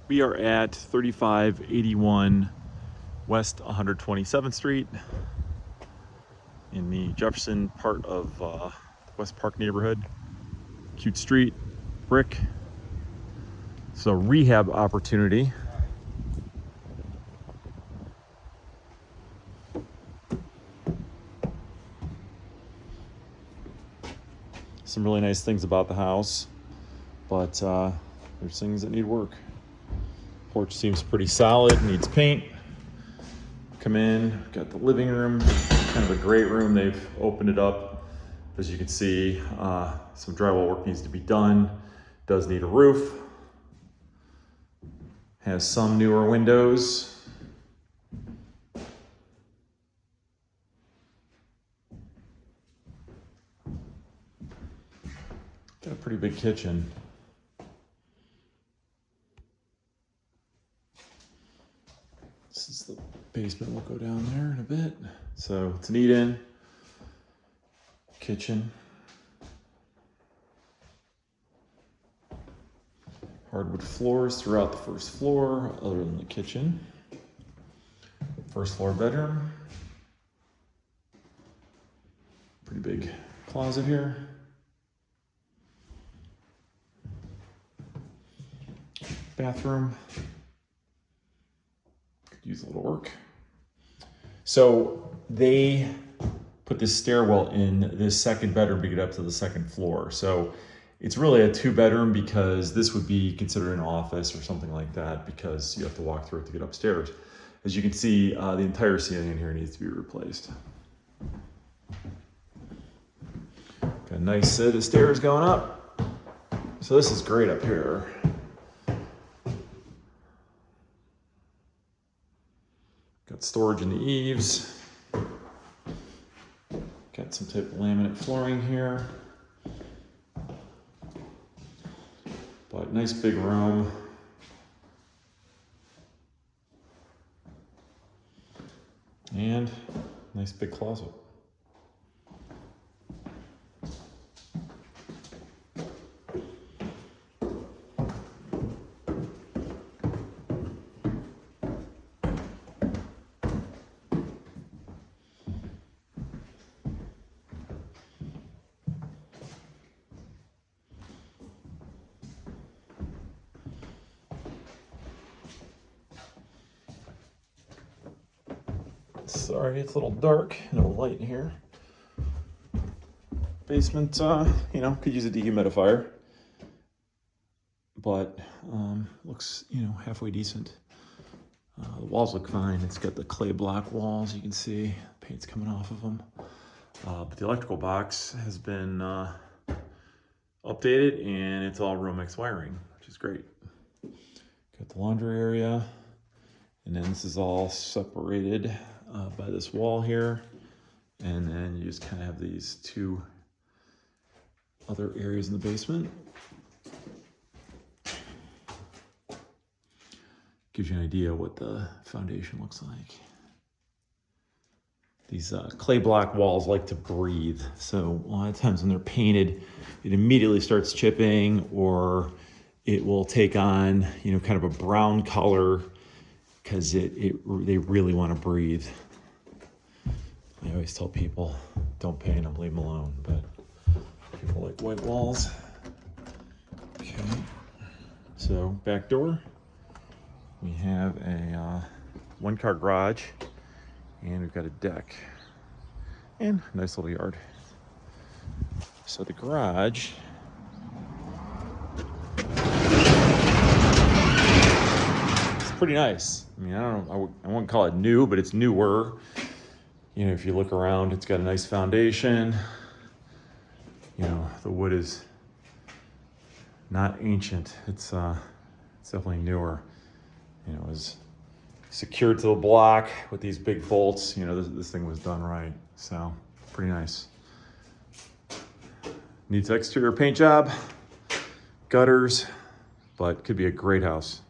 We are at 3581 West 127th Street in the Jefferson part of West Park neighborhood. Cute street, brick. It's a rehab opportunity. Some really nice things about the house, but there's things that need work. Porch seems pretty solid, needs paint. Come in, got the living room, kind of a great room. They've opened it up. As you can see, some drywall work needs to be done. Does need a roof. Has some newer windows. Got a pretty big kitchen. This is the basement. We'll go down there in a bit. So it's an eat-in kitchen. Hardwood floors throughout the first floor, other than the kitchen. First floor bedroom. Pretty big closet here. Bathroom. Could use a little work. So they put this stairwell in this second bedroom to get up to the second floor. So it's really a 2-bedroom because this would be considered an office or something like that because you have to walk through it to get upstairs. As you can see, the entire ceiling in here needs to be replaced. Got a nice set of stairs going up. So this is great up here. Got storage in the eaves. Got some type of laminate flooring here. But nice big room. And nice big closet. Sorry, it's a little dark, no light in here. Basement, could use a dehumidifier, but looks, halfway decent. The walls look fine. It's got the clay block walls, you can see paint's coming off of them. But the electrical box has been updated and it's all Romex wiring, which is great. Got the laundry area, and then this is all separated by this wall here, and then you just kind of have these 2 other areas in the basement. Gives you an idea what the foundation looks like. These clay block walls like to breathe, so a lot of times when they're painted, it immediately starts chipping, or it will take on kind of a brown color because they really want to breathe. I always tell people, don't paint them, leave them alone, but people like white walls. Okay, so back door. We have a 1-car garage, and we've got a deck, and a nice little yard. So the garage, it's pretty nice. I mean, I wouldn't call it new, but it's newer. If you look around, it's got a nice foundation. The wood is not ancient. It's definitely newer. It was secured to the block with these big bolts. This thing was done right. So pretty nice. Needs exterior paint job, gutters, but could be a great house.